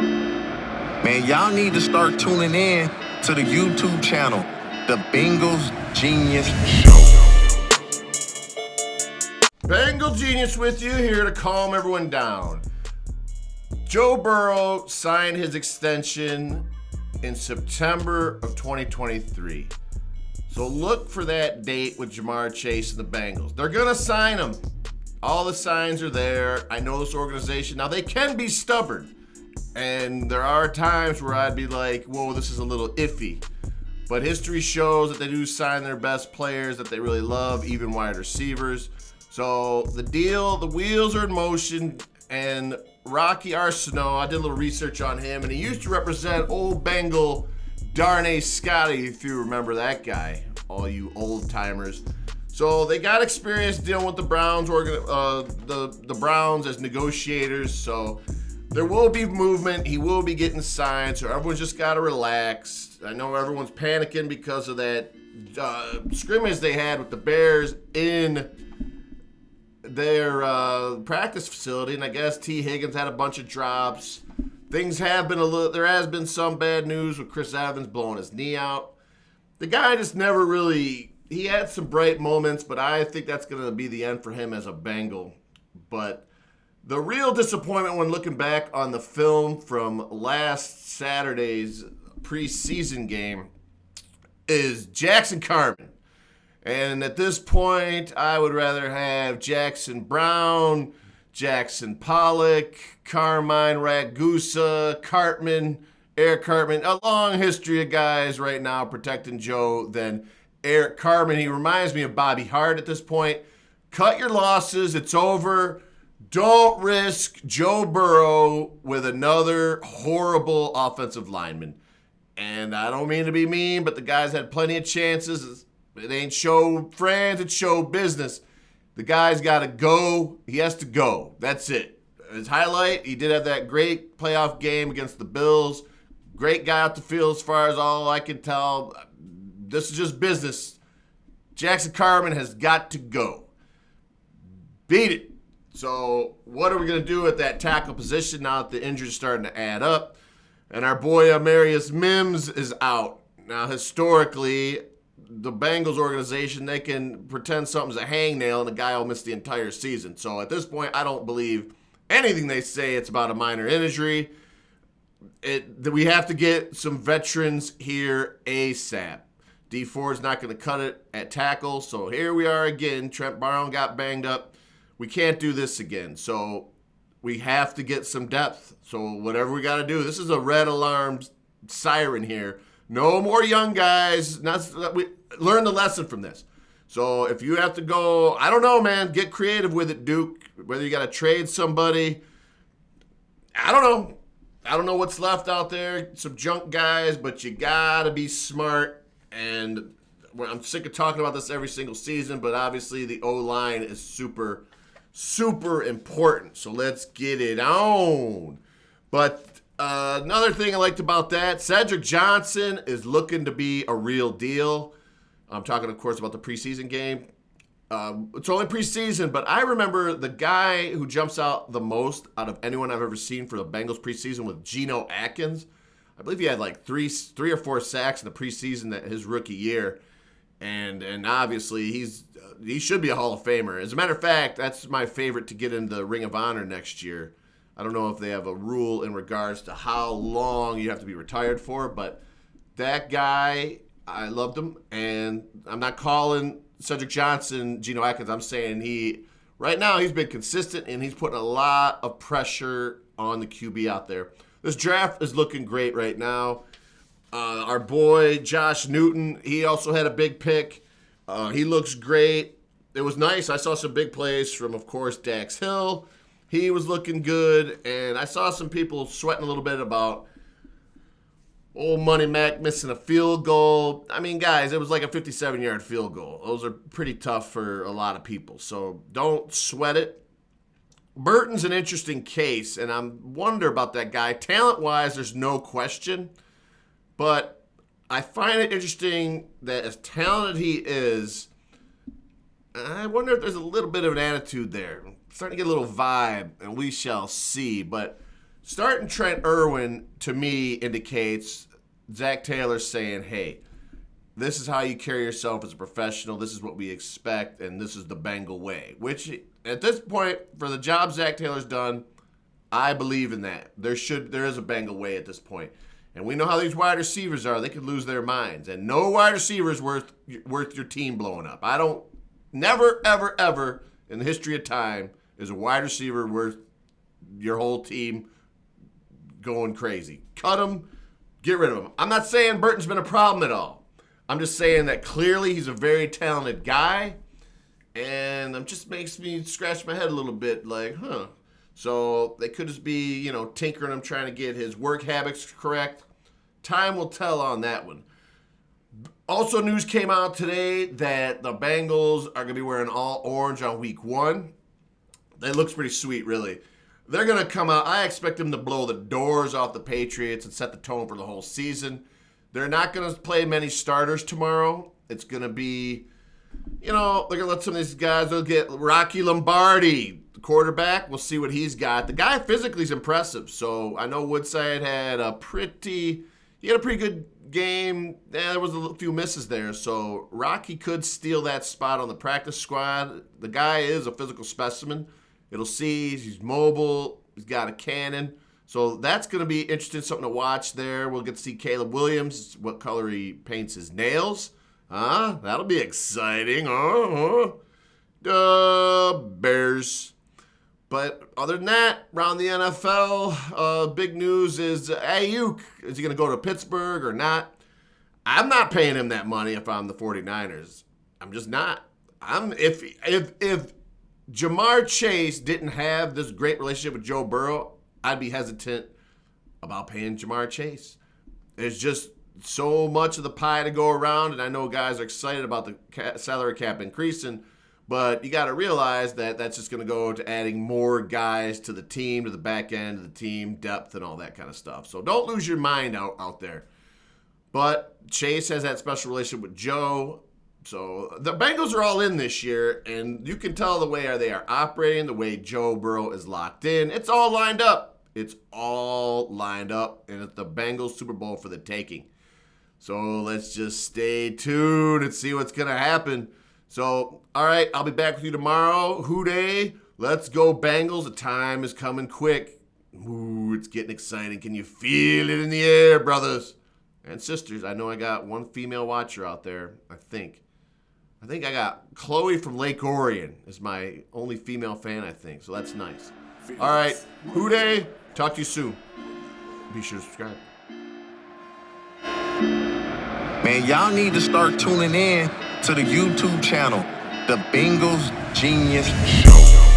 Man, y'all need to start tuning in to the YouTube channel, The Bengals Genius Show. Bengal Genius with you, here to calm everyone down. Joe Burrow signed his extension in September of 2023. So look for that date with Jamar Chase and the Bengals. They're going to sign him. All the signs are there. I know this organization. Now, they can be stubborn. And there are times where I'd be like, whoa, this is a little iffy. But history shows that they do sign their best players that they really love, even wide receivers. So the wheels are in motion. And Rocky Arsenault, I did a little research on him, and he used to represent old Bengal Darnay Scotty, if you remember that guy, all you old timers. So they got experience dealing with the Browns, the Browns as negotiators. So there will be movement. He will be getting signed. So everyone's just got to relax. I know everyone's panicking because of that scrimmage they had with the Bears in their practice facility, and I guess T. Higgins had a bunch of drops. Things have been there has been some bad news with Chris Evans blowing his knee out. The guy just never really, he had some bright moments, but I think that's going to be the end for him as a Bengal. But the real disappointment when looking back on the film from last Saturday's preseason game is Jackson Carman. And at this point, I would rather have Jackson Brown, Jackson Pollock, Carmine Ragusa, Eric Cartman, a long history of guys right now protecting Joe than Eric Cartman. He reminds me of Bobby Hart at this point. Cut your losses. It's over. Don't risk Joe Burrow with another horrible offensive lineman. And I don't mean to be mean, but the guy's had plenty of chances. It ain't show friends, it's show business. The guy's got to go. He has to go. That's it. His highlight, he did have that great playoff game against the Bills. Great guy out the field as far as all I can tell. This is just business. Jackson Carman has got to go. Beat it. So what are we going to do at that tackle position now that the injuries are starting to add up? And our boy Amarius Mims is out. Now, historically, the Bengals organization, they can pretend something's a hangnail and the guy will miss the entire season. So at this point, I don't believe anything they say. It's about a minor injury. We have to get some veterans here ASAP. D Ford's not going to cut it at tackle. So here we are again. Trent Brown got banged up. We can't do this again. So we have to get some depth. So whatever we got to do, this is a red alarm siren here. No more young guys. We learn the lesson from this. So if you have to go, I don't know, man. Get creative with it, Duke. Whether you got to trade somebody, I don't know. I don't know what's left out there. Some junk guys, but you got to be smart. And I'm sick of talking about this every single season, but obviously the O-line is super, super important. So let's get it on. But another thing I liked about that, Cedric Johnson is looking to be a real deal. I'm talking, of course, about the preseason game. It's only preseason, but I remember the guy who jumps out the most out of anyone I've ever seen for the Bengals preseason was Geno Atkins. I believe he had like three or four sacks in the preseason his rookie year. And obviously he should be a Hall of Famer. As a matter of fact, that's my favorite to get into the Ring of Honor next year. I don't know if they have a rule in regards to how long you have to be retired for, but that guy, I loved him. And I'm not calling Cedric Johnson Geno Atkins. I'm saying right now he's been consistent and he's putting a lot of pressure on the QB out there. This draft is looking great right now. Our boy Josh Newton, he also had a big pick. He looks great. It was nice. I saw some big plays from, of course, Dax Hill. He was looking good, and I saw some people sweating a little bit about old Money Mac missing a field goal. I mean, guys, it was like a 57-yard field goal. Those are pretty tough for a lot of people, so don't sweat it. Burton's an interesting case, and I wonder about that guy. Talent-wise, there's no question, but I find it interesting that as talented he is, I wonder if there's a little bit of an attitude there. I'm starting to get a little vibe, and we shall see. But Starting Trent Irwin, to me, indicates Zach Taylor saying, hey, this is how you carry yourself as a professional. This is what we expect, and this is the Bengal way. Which, at this point, for the job Zach Taylor's done, I believe in that. There is a Bengal way at this point. And we know how these wide receivers are. They could lose their minds. And no wide receiver is worth your team blowing up. Never, ever, ever in the history of time is a wide receiver worth your whole team going crazy. Cut him, get rid of him. I'm not saying Burton's been a problem at all. I'm just saying that clearly he's a very talented guy, and it just makes me scratch my head a little bit like, huh. So they could just be, tinkering him, trying to get his work habits correct. Time will tell on that one. Also, news came out today that the Bengals are going to be wearing all orange on week 1. That looks pretty sweet, really. They're going to come out. I expect them to blow the doors off the Patriots and set the tone for the whole season. They're not going to play many starters tomorrow. It's going to be, they're going to let some of these guys, they'll get Rocky Lombardi, the quarterback. We'll see what he's got. The guy physically is impressive. So I know Woodside had a pretty good game. There was a few misses there. So Rocky could steal that spot on the practice squad. The guy is a physical specimen. It'll see he's mobile. He's got a cannon. So that's going to be interesting, something to watch there. We'll get to see Caleb Williams, what color he paints his nails. That'll be exciting. Bears. But other than that, around the NFL, big news is Ayuk. Is he going to go to Pittsburgh or not? I'm not paying him that money if I'm the 49ers. I'm just not. If Jamar Chase didn't have this great relationship with Joe Burrow, I'd be hesitant about paying Jamar Chase. There's just so much of the pie to go around, and I know guys are excited about the salary cap increasing, but you got to realize that that's just going to go to adding more guys to the team, to the back end of the team, depth, and all that kind of stuff. So don't lose your mind out there. But Chase has that special relationship with Joe. So the Bengals are all in this year, and you can tell the way they are operating, the way Joe Burrow is locked in. It's all lined up. It's all lined up, and it's the Bengals Super Bowl for the taking. So let's just stay tuned and see what's going to happen. So, all right, I'll be back with you tomorrow. Hoo-day. Let's go, Bengals. The time is coming quick. Ooh, it's getting exciting. Can you feel it in the air, brothers and sisters? I know I got one female watcher out there, I think I got Chloe from Lake Orion is my only female fan, I think. So that's nice. All right, Hoo-day. Talk to you soon. Be sure to subscribe. Man, y'all need to start tuning in to the YouTube channel, The Bengals Genius Show.